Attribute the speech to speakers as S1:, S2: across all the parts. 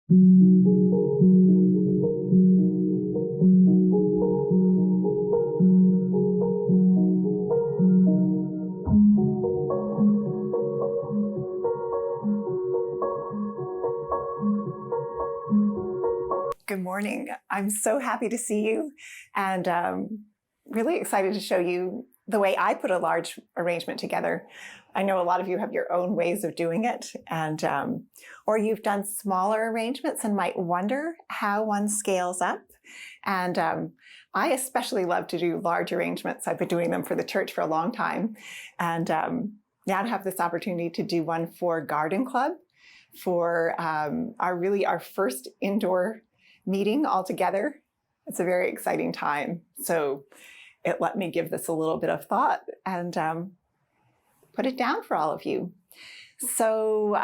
S1: Good morning. I'm so happy to see you and really excited to show you the way I put a large arrangement together. I know a lot of you have your own ways of doing it, and or you've done smaller arrangements and might wonder how one scales up. And I especially love to do large arrangements. I've been doing them for the church for a long time. And now to have this opportunity to do one for Garden Club for our first indoor meeting all together. It's a very exciting time. So it let me give this a little bit of thought and put it down for all of you. So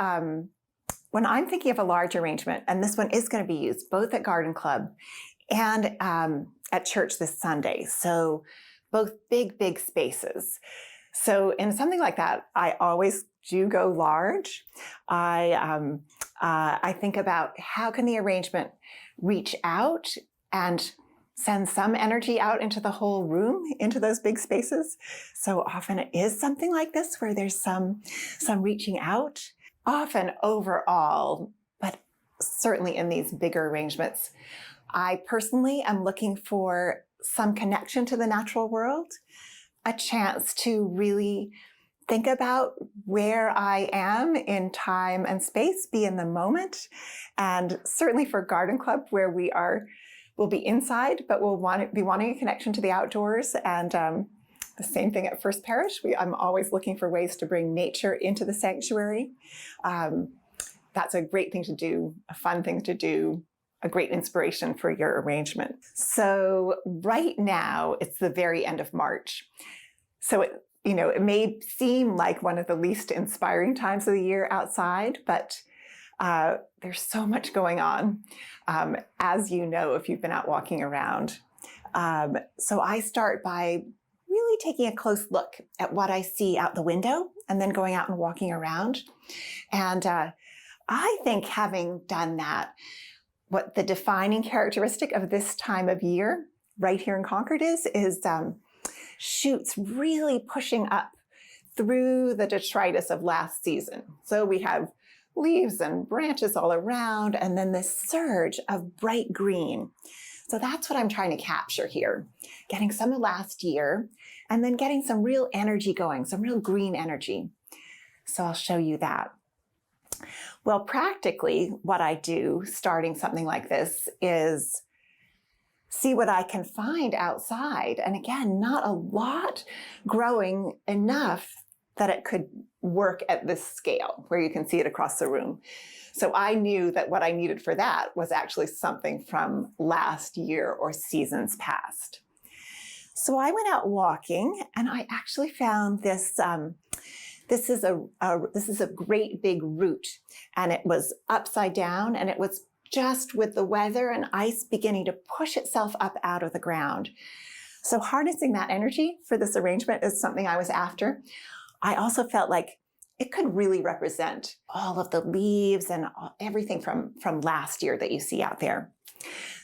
S1: when I'm thinking of a large arrangement, and this one is going to be used both at Garden Club and at church this Sunday. So both big spaces. So in something like that, I always do go large. I think about how can the arrangement reach out and send some energy out into the whole room, into those big spaces. So often it is something like this where there's some reaching out, often overall, but certainly in these bigger arrangements. I personally am looking for some connection to the natural world, a chance to really think about where I am in time and space, be in the moment. And certainly for Garden Club, where we'll be inside, but we'll be wanting a connection to the outdoors. And the same thing at First Parish. I'm always looking for ways to bring nature into the sanctuary. That's a great thing to do, a fun thing to do, a great inspiration for your arrangement. So right now, it's the very end of March. So it may seem like one of the least inspiring times of the year outside, but there's so much going on, as you know, if you've been out walking around. So I start by really taking a close look at what I see out the window and then going out and walking around. And I think having done that, what the defining characteristic of this time of year right here in Concord is shoots really pushing up through the detritus of last season. So we have leaves and branches all around, and then this surge of bright green. So that's what I'm trying to capture here, getting some of last year, and then getting some real energy going, some real green energy. So I'll show you that. Well, practically what I do starting something like this is see what I can find outside. And again, not a lot growing enough that it could work at this scale where you can see it across the room. So I knew that what I needed for that was actually something from last year or seasons past. So I went out walking and I actually found this. This is a great big root, and it was upside down, and it was just with the weather and ice beginning to push itself up out of the ground. So harnessing that energy for this arrangement is something I was after. I also felt like it could really represent all of the leaves and everything from last year that you see out there.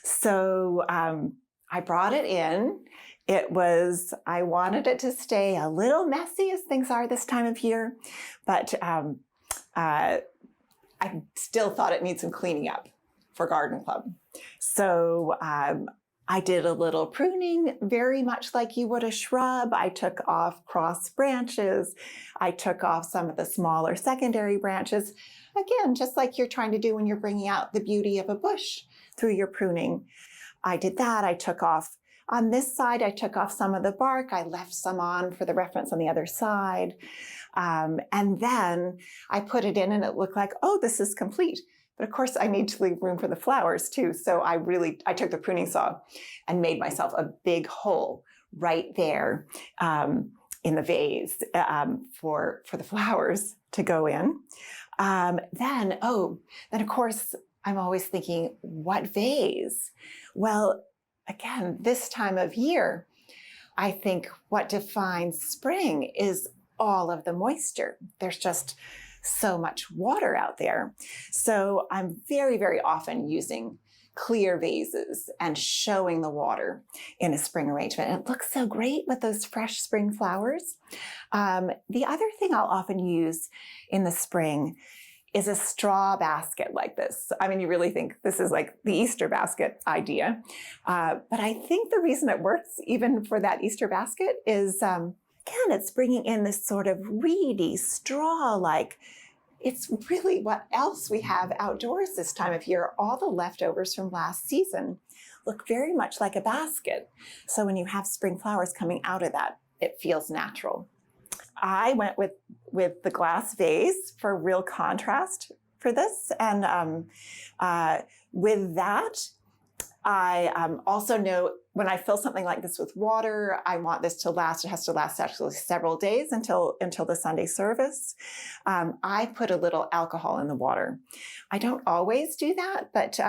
S1: So I brought it in. I wanted it to stay a little messy as things are this time of year, but I still thought it needs some cleaning up for Garden Club. So I did a little pruning, very much like you would a shrub. I took off cross branches. I took off some of the smaller secondary branches. Again, just like you're trying to do when you're bringing out the beauty of a bush through your pruning. I did that. On this side, I took off some of the bark. I left some on for the reference on the other side. And then I put it in and it looked like, oh, this is complete. But of course I need to leave room for the flowers too. So I took the pruning saw and made myself a big hole right there in the vase for the flowers to go in. Then of course, I'm always thinking, what vase? Well, again, this time of year, I think what defines spring is all of the moisture. There's just so much water out there. So I'm very, very often using clear vases and showing the water in a spring arrangement. And it looks so great with those fresh spring flowers. The other thing I'll often use in the spring is a straw basket like this. I mean, you really think this is like the Easter basket idea. But I think the reason it works even for that Easter basket is, again, it's bringing in this sort of reedy straw-like. It's really what else we have outdoors this time of year. All the leftovers from last season look very much like a basket. So when you have spring flowers coming out of that, it feels natural. I went with the glass vase for real contrast for this. And with that, I also know when I fill something like this with water, I want this to last. It has to last actually several days until the Sunday service. I put a little alcohol in the water. I don't always do that, but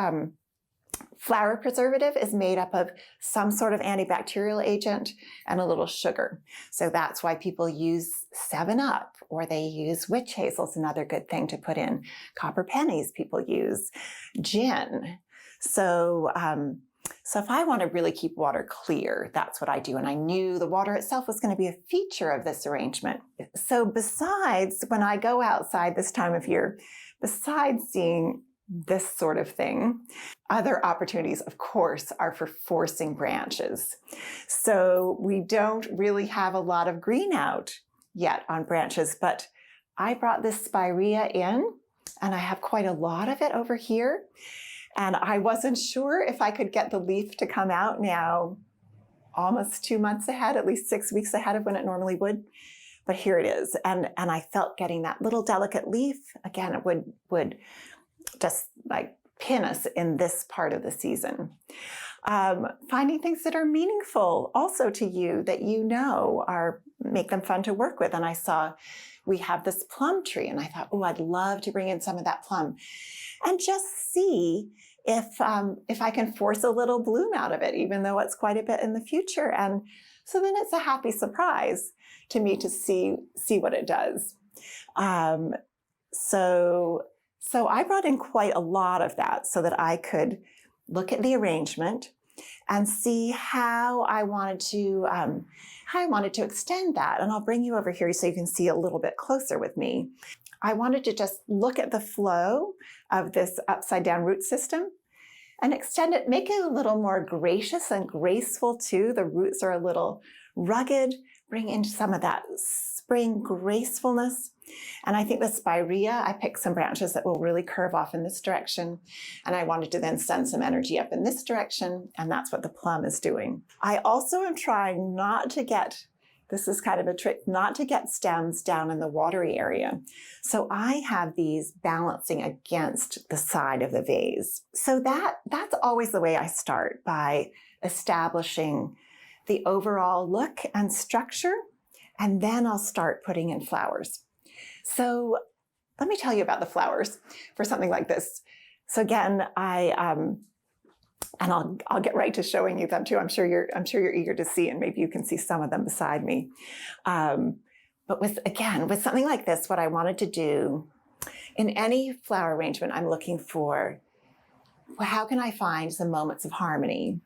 S1: flower preservative is made up of some sort of antibacterial agent and a little sugar. So that's why people use 7-Up, or they use witch hazel is another good thing to put in. Copper pennies people use, gin. So if I want to really keep water clear, that's what I do. And I knew the water itself was going to be a feature of this arrangement. So besides, when I go outside this time of year, besides seeing this sort of thing, other opportunities, of course, are for forcing branches. So we don't really have a lot of green out yet on branches, but I brought this spirea in, and I have quite a lot of it over here. And I wasn't sure if I could get the leaf to come out now almost 2 months ahead, at least 6 weeks ahead of when it normally would. But here it is. And I felt getting that little delicate leaf, again, it would just like pin us in this part of the season. Finding things that are meaningful also to you that you know make them fun to work with. And I saw we have this plum tree, and I thought, oh, I'd love to bring in some of that plum and just see if I can force a little bloom out of it, even though it's quite a bit in the future. And so then it's a happy surprise to me to see what it does. So I brought in quite a lot of that so that I could look at the arrangement and see how I wanted to extend that. And I'll bring you over here so you can see a little bit closer with me. I wanted to just look at the flow of this upside down root system and extend it, make it a little more gracious and graceful too. The roots are a little rugged, bring in some of that spring gracefulness. And I think the spirea, I picked some branches that will really curve off in this direction. And I wanted to then send some energy up in this direction. And that's what the plum is doing. I also am trying not to get, this is kind of a trick, not to get stems down in the watery area. So I have these balancing against the side of the vase. So that's always the way I start, by establishing the overall look and structure. And then I'll start putting in flowers. So let me tell you about the flowers for something like this. So again, I'll get right to showing you them too. I'm sure you're eager to see, and maybe you can see some of them beside me. But with something like this, what I wanted to do in any flower arrangement, I'm looking for, well, how can I find some moments of harmony?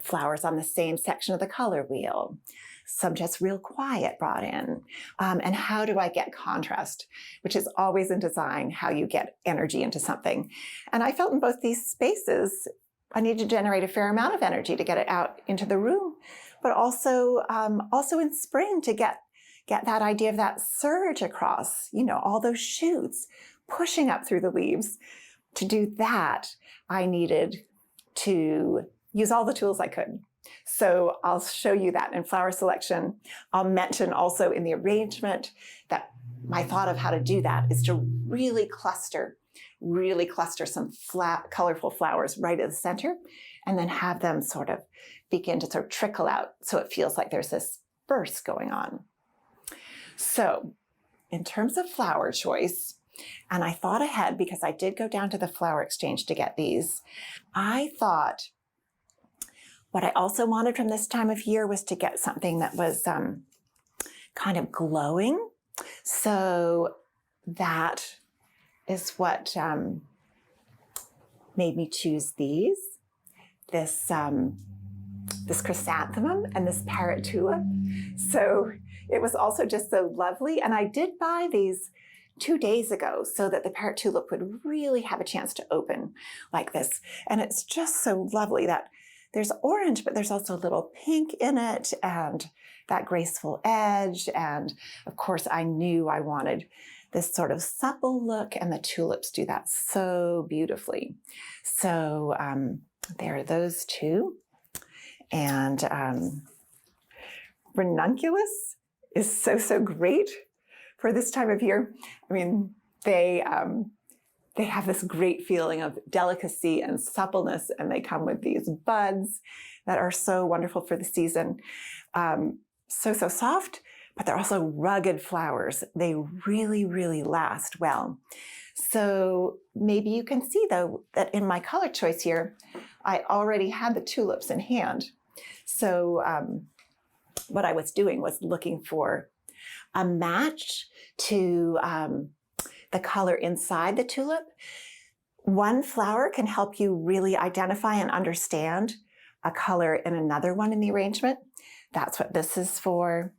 S1: Flowers on the same section of the color wheel, some just real quiet brought in. And how do I get contrast, which is always in design, how you get energy into something. And I felt in both these spaces, I need to generate a fair amount of energy to get it out into the room, but also in spring to get that idea of that surge across, all those shoots pushing up through the leaves. To do that, I needed to use all the tools I could. So I'll show you that in flower selection. I'll mention also in the arrangement that my thought of how to do that is to really cluster some flat, colorful flowers right at the center, and then have them sort of begin to sort of trickle out so it feels like there's this burst going on. So in terms of flower choice, and I thought ahead because I did go down to the flower exchange to get these, I thought what I also wanted from this time of year was to get something that was kind of glowing. So that is what made me choose these. This chrysanthemum and this parrot tulip. So it was also just so lovely. And I did buy these 2 days ago so that the parrot tulip would really have a chance to open like this. And it's just so lovely that there's orange, but there's also a little pink in it and that graceful edge. And of course, I knew I wanted this sort of supple look, and the tulips do that so beautifully. So there are those two. And ranunculus is so great for this time of year. I mean, they have this great feeling of delicacy and suppleness, and they come with these buds that are so wonderful for the season. So soft, but they're also rugged flowers. They really last well. So maybe you can see, though, that in my color choice here, I already had the tulips in hand. So what I was doing was looking for a match to the color inside the tulip. One flower can help you really identify and understand a color in another one in the arrangement. That's what this is for.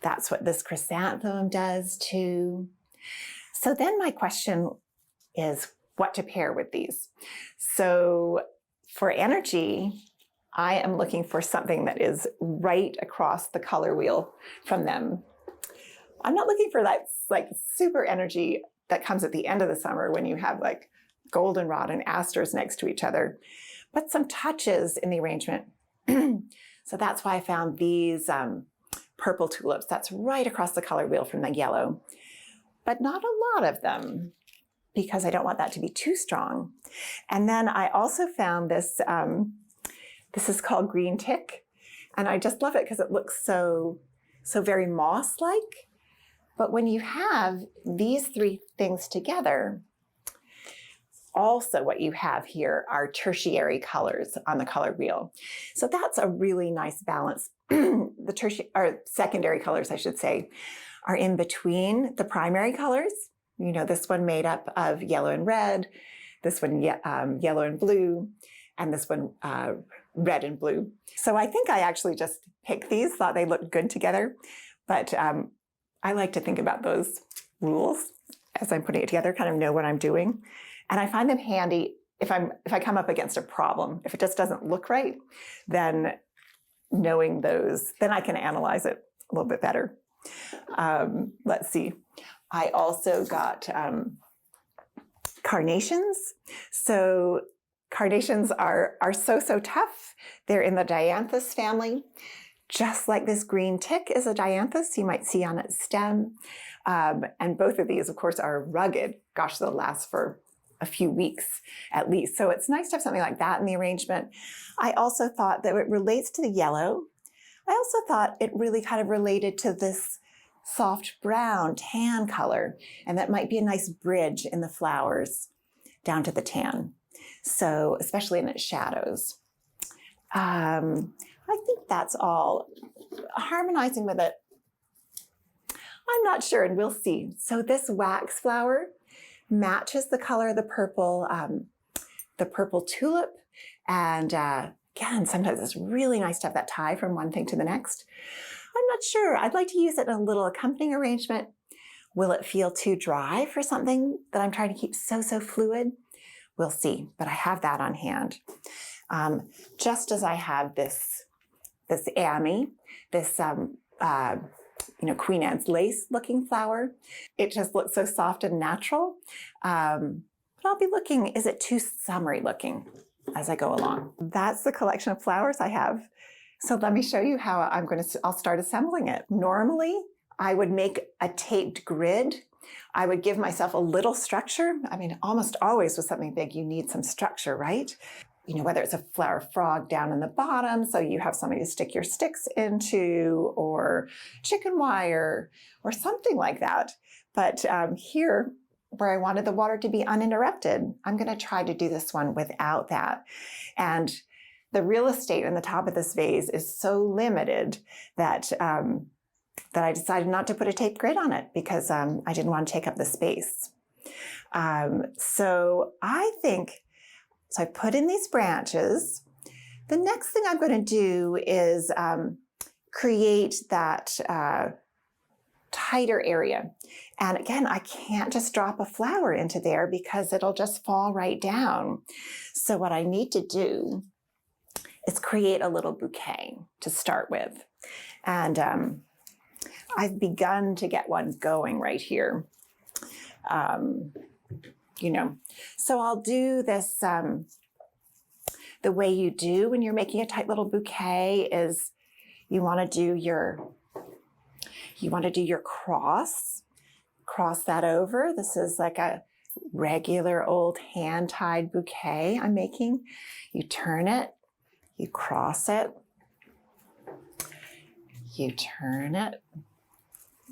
S1: That's what this chrysanthemum does too. So then my question is what to pair with these. So for energy, I am looking for something that is right across the color wheel from them. I'm not looking for that like super energy that comes at the end of the summer when you have like goldenrod and asters next to each other, but some touches in the arrangement. So that's why I found these purple tulips. That's right across the color wheel from the yellow, but not a lot of them because I don't want that to be too strong. And then I also found this, this is called green tick, and I just love it because it looks so very moss-like. But when you have these three things together, also what you have here are tertiary colors on the color wheel. So that's a really nice balance. The secondary colors, I should say, are in between the primary colors. You know, this one made up of yellow and red, this one yellow and blue, and this one red and blue. So I think I actually just picked these, thought they looked good together, but I like to think about those rules as I'm putting it together, kind of know what I'm doing. And I find them handy if I come up against a problem. If it just doesn't look right, then knowing those, then I can analyze it a little bit better. Let's see. I also got carnations. So carnations are so tough. They're in the dianthus family. Just like this green tick is a dianthus, you might see on its stem. And both of these, of course, are rugged. Gosh, they'll last for a few weeks at least. So it's nice to have something like that in the arrangement. I also thought that it relates to the yellow. I also thought it really kind of related to this soft brown tan color, and that might be a nice bridge in the flowers down to the tan. So especially in its shadows. I think that's all. Harmonizing with it, I'm not sure, and we'll see. So this wax flower matches the color of the purple tulip. And again, sometimes it's really nice to have that tie from one thing to the next. I'm not sure. I'd like to use it in a little accompanying arrangement. Will it feel too dry for something that I'm trying to keep so fluid? We'll see, but I have that on hand. Just as I have this Amy, this Queen Anne's lace looking flower. It just looks so soft and natural. But I'll be looking, is it too summery looking as I go along? That's the collection of flowers I have. So let me show you how I'll start assembling it. Normally, I would make a taped grid. I would give myself a little structure. I mean, almost always with something big, you need some structure, right? You know, whether it's a flower frog down in the bottom, so you have something to stick your sticks into, or chicken wire, or something like that. But here, where I wanted the water to be uninterrupted, I'm going to try to do this one without that. And the real estate in the top of this vase is so limited that that I decided not to put a tape grid on it because I didn't want to take up the space. So I put in these branches. The next thing I'm going to do is create that tighter area. And again, I can't just drop a flower into there because it'll just fall right down. So what I need to do is create a little bouquet to start with. And I've begun to get one going right here. So I'll do this, the way you do when you're making a tight little bouquet is you want to do your cross that over. This is like a regular old hand-tied bouquet I'm making. You turn it, you cross it, you turn it,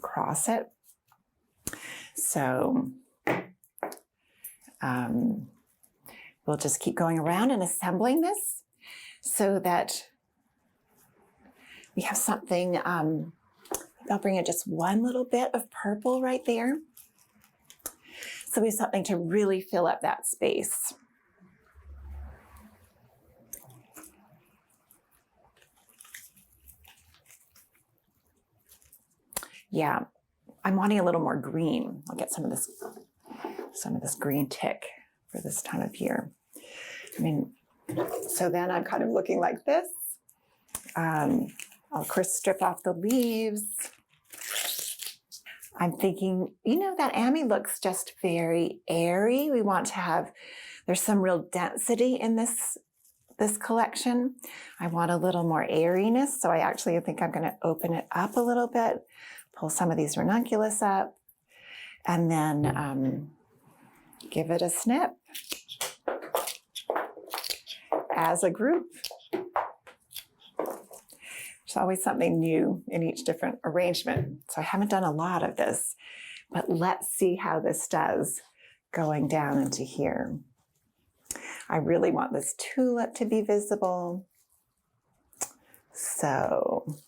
S1: cross it. So we'll just keep going around and assembling this so that we have something. I'll bring in just one little bit of purple right there. So we have something to really fill up that space. Yeah, I'm wanting a little more green. I'll get some of this green tick for this time of year. So then I'm kind of looking like this. I'll of course strip off the leaves. I'm thinking, that Amy looks just very airy. We want to have, there's some real density in this collection. I want a little more airiness. So I actually think I'm going to open it up a little bit, pull some of these ranunculus up, and then give it a snip as a group. There's always something new in each different arrangement. So I haven't done a lot of this, but let's see how this does going down into here. I really want this tulip to be visible. So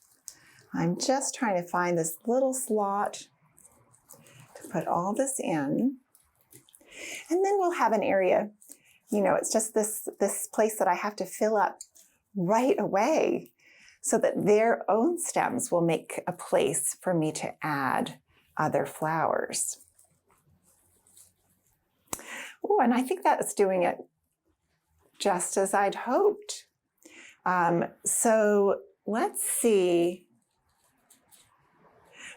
S1: I'm just trying to find this little slot to put all this in. And then we'll have an area, it's just this place that I have to fill up right away so that their own stems will make a place for me to add other flowers. Oh, and I think that's doing it just as I'd hoped. So let's see.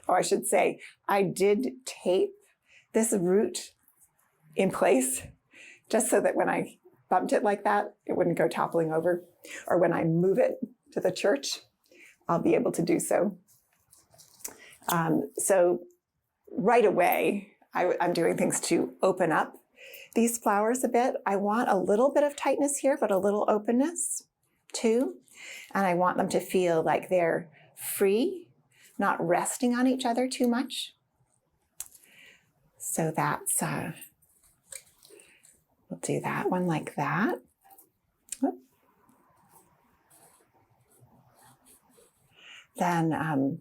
S1: Oh, I should say, I did tape this root in place just so that when I bumped it like that, it wouldn't go toppling over. Or when I move it to the church, I'll be able to do so. So right away, I'm doing things to open up these flowers a bit. I want a little bit of tightness here, but a little openness too. And I want them to feel like they're free, not resting on each other too much. So that's, we'll do that one like that. Then I'm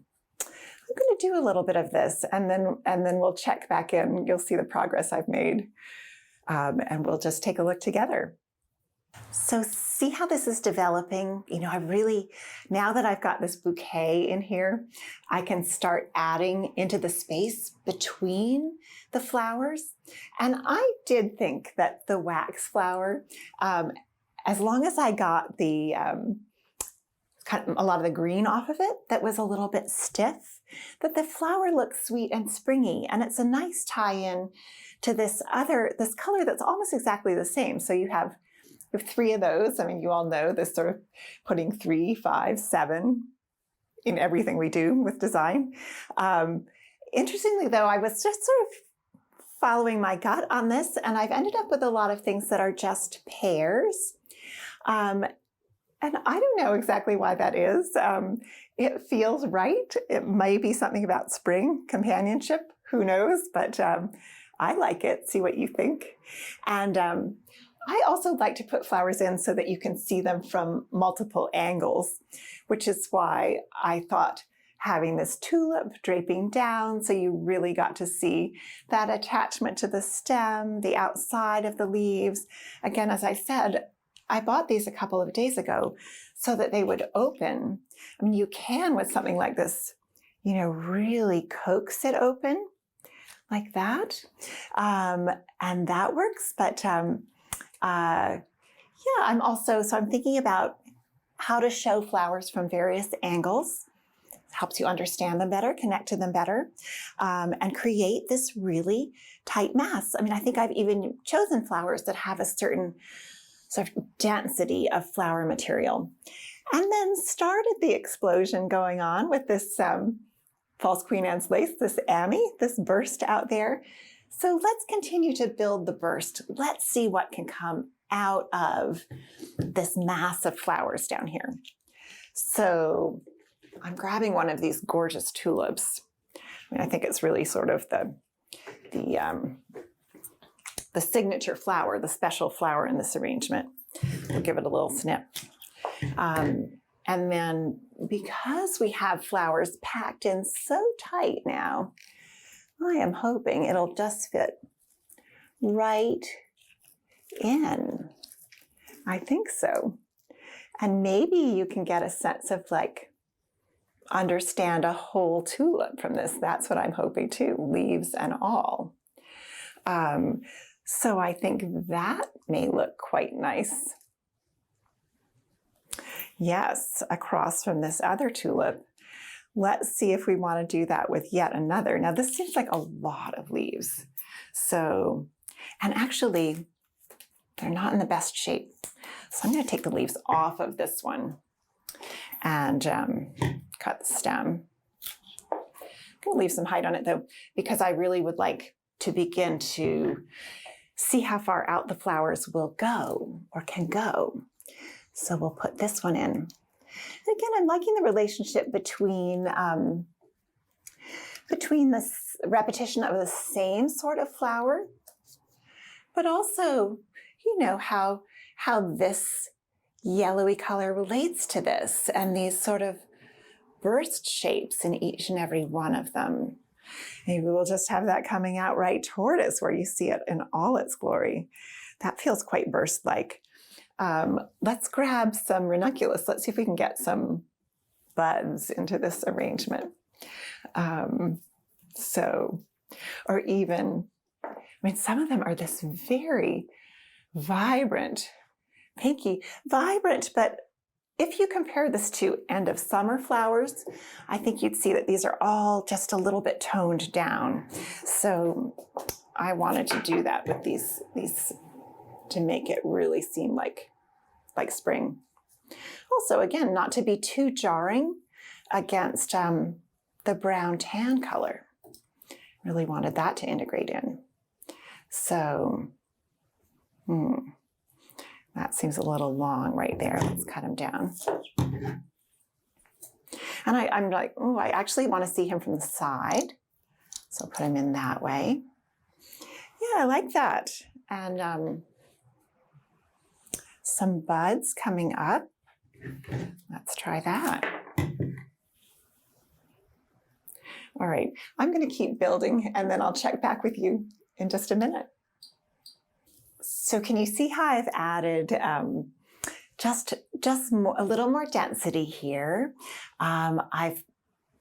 S1: going to do a little bit of this, and then we'll check back in. You'll see the progress I've made, and we'll just take a look together. So see how this is developing? Now that I've got this bouquet in here, I can start adding into the space between the flowers. And I did think that the wax flower, as long as I got the a lot of the green off of it that was a little bit stiff, that the flower looks sweet and springy, and it's a nice tie-in to this color that's almost exactly the same. So you have three of those. You all know this sort of putting 3, 5, 7 in everything we do with design. Interestingly though, I was just sort of following my gut on this, and I've ended up with a lot of things that are just pairs. And I don't know exactly why that is. It feels right. It may be something about spring companionship. Who knows? But I like it. See what you think. And I also like to put flowers in so that you can see them from multiple angles, which is why I thought having this tulip draping down, so you really got to see that attachment to the stem, the outside of the leaves. Again, as I said, I bought these a couple of days ago so that they would open. I mean, you can with something like this, you know, really coax it open like that. And that works. But yeah, I'm thinking about how to show flowers from various angles. It helps you understand them better, connect to them better, and create this really tight mass. I mean, I think I've even chosen flowers that have a certain sort of density of flower material. And then started the explosion going on with this false Queen Anne's lace, this Amy, this burst out there. So let's continue to build the burst. Let's see what can come out of this mass of flowers down here. So I'm grabbing one of these gorgeous tulips. I mean, I think it's really sort of the signature flower, the special flower in this arrangement. We'll give it a little snip. And then because we have flowers packed in so tight now, I am hoping it'll just fit right in. I think so. And maybe you can get a sense of like, understand a whole tulip from this. That's what I'm hoping too, leaves and all. So I think that may look quite nice. Yes, across from this other tulip. Let's see if we want to do that with yet another. Now this seems like a lot of leaves. So, and actually they're not in the best shape. So I'm going to take the leaves off of this one and cut the stem. I'm going to leave some height on it though, because I really would like to begin to see how far out the flowers will go or can go. So we'll put this one in. And again, I'm liking the relationship between this repetition of the same sort of flower, but also, you know, how this yellowy color relates to this and these sort of burst shapes in each and every one of them. Maybe we'll just have that coming out right toward us where you see it in all its glory. That feels quite burst-like. Let's grab some ranunculus. Let's see if we can get some buds into this arrangement. Or even, I mean, some of them are this very vibrant, pinky, vibrant, but if you compare this to end of summer flowers, I think you'd see that these are all just a little bit toned down. So I wanted to do that with these to make it really seem like spring. Also, again, not to be too jarring against the brown tan color. Really wanted that to integrate in. So, that seems a little long right there. Let's cut him down. And I'm like, oh, I actually want to see him from the side. So I'll put him in that way. Yeah, I like that. And some buds coming up. Let's try that. All right, I'm going to keep building and then I'll check back with you in just a minute. So can you see how I've added just a little more density here? I've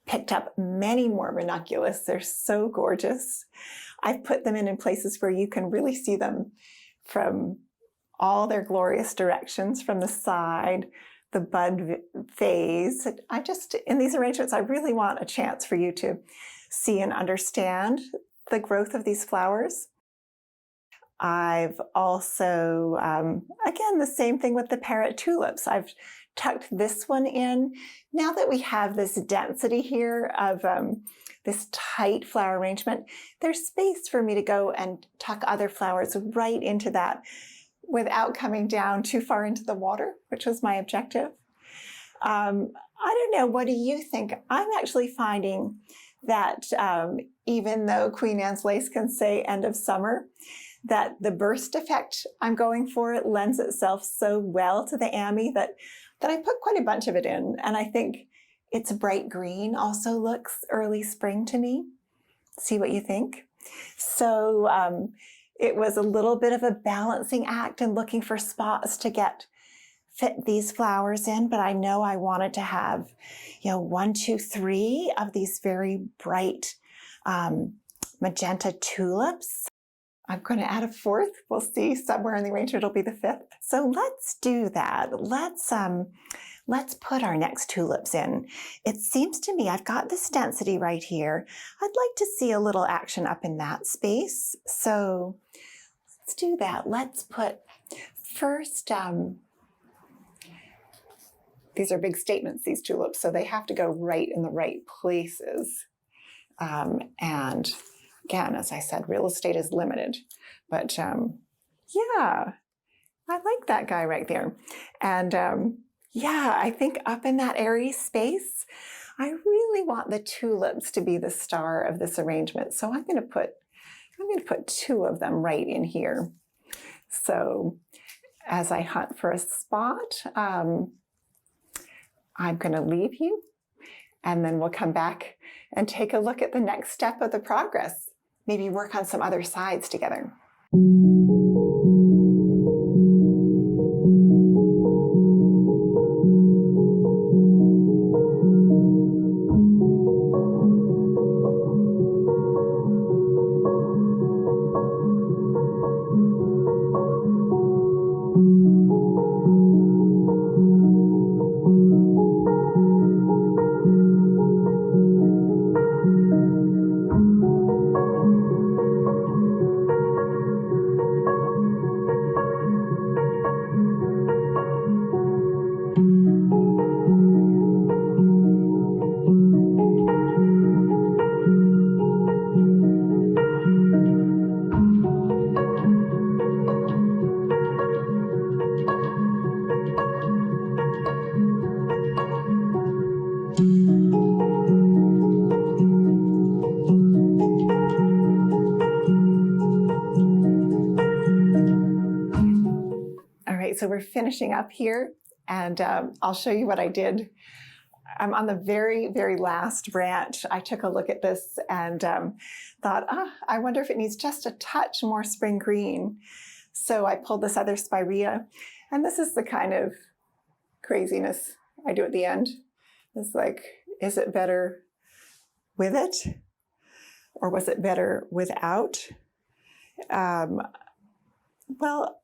S1: picked up many more ranunculus. They're so gorgeous. I've put them in places where you can really see them from all their glorious directions, from the side, the bud phase. In these arrangements, I really want a chance for you to see and understand the growth of these flowers. I've also, again, the same thing with the parrot tulips. I've tucked this one in. Now that we have this density here of this tight flower arrangement, there's space for me to go and tuck other flowers right into that without coming down too far into the water, which was my objective. I don't know, what do you think? I'm actually finding that even though Queen Anne's lace can say end of summer, that the burst effect I'm going for, it lends itself so well to the Amy that I put quite a bunch of it in. And I think It's bright green, also looks early spring to me. See what you think. So it was a little bit of a balancing act and looking for spots to fit these flowers in, but I know I wanted to have, 1, 2, 3 of these very bright magenta tulips. I'm going to add a 4th. We'll see somewhere in the arrangement it'll be the 5th. So let's do that. Let's put our next tulips in. It seems to me I've got this density right here. I'd like to see a little action up in that space. So let's do that. Let's put first, these are big statements, these tulips, so they have to go right in the right places. And again, as I said, real estate is limited, but yeah, I like that guy right there. And yeah, I think up in that airy space, I really want the tulips to be the star of this arrangement. So I'm going to put 2 of them right in here. So as I hunt for a spot, I'm going to leave you, and then we'll come back and take a look at the next step of the progress. Maybe work on some other sides together. So we're finishing up here, and I'll show you what I did. I'm on the very, very last branch. I took a look at this and thought, I wonder if it needs just a touch more spring green. So I pulled this other spirea, and this is the kind of craziness I do at the end. It's like, is it better with it, or was it better without? Well,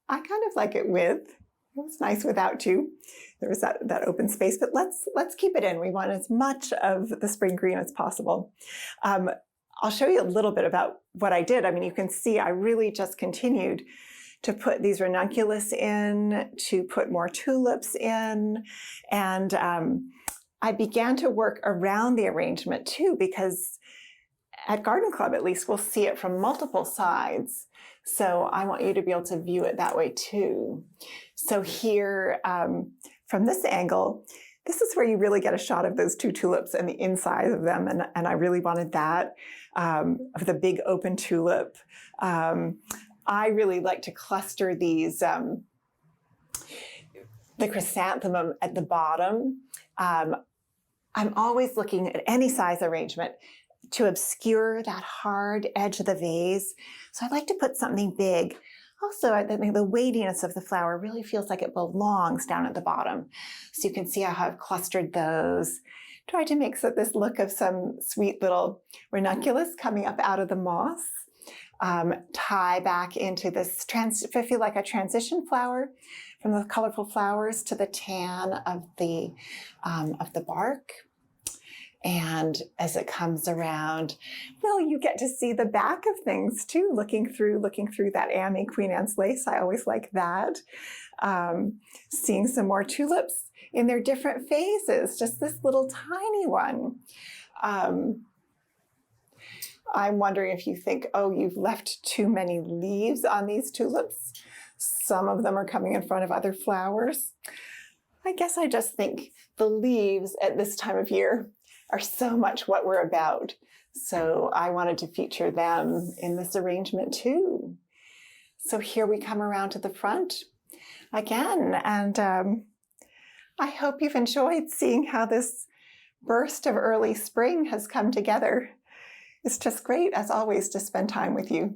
S1: I kind of like it with. It was nice without too. There was that open space, but let's keep it in. We want as much of the spring green as possible. I'll show you a little bit about what I did. I mean, you can see I really just continued to put these ranunculus in, to put more tulips in, and I began to work around the arrangement too, because at Garden Club, at least, we'll see it from multiple sides. So I want you to be able to view it that way too. So here, from this angle, this is where you really get a shot of those 2 tulips and the inside of them. And I really wanted that, of the big open tulip. I really like to cluster these, the chrysanthemum at the bottom. I'm always looking at any size arrangement to obscure that hard edge of the vase. So I like to put something big. Also, I think the weightiness of the flower really feels like it belongs down at the bottom. So you can see how I've clustered those. Try to make this look of some sweet little ranunculus coming up out of the moss. Tie back into this, I feel like a transition flower from the colorful flowers to the tan of the bark. And as it comes around, well, you get to see the back of things too, looking through that Amy Queen Anne's lace. I always like that. Seeing some more tulips in their different phases, just this little tiny one. I'm wondering if you think, oh, you've left too many leaves on these tulips. Some of them are coming in front of other flowers. I guess I just think the leaves at this time of year are so much what we're about. So I wanted to feature them in this arrangement too. So here we come around to the front again, and I hope you've enjoyed seeing how this burst of early spring has come together. It's just great, as always, to spend time with you.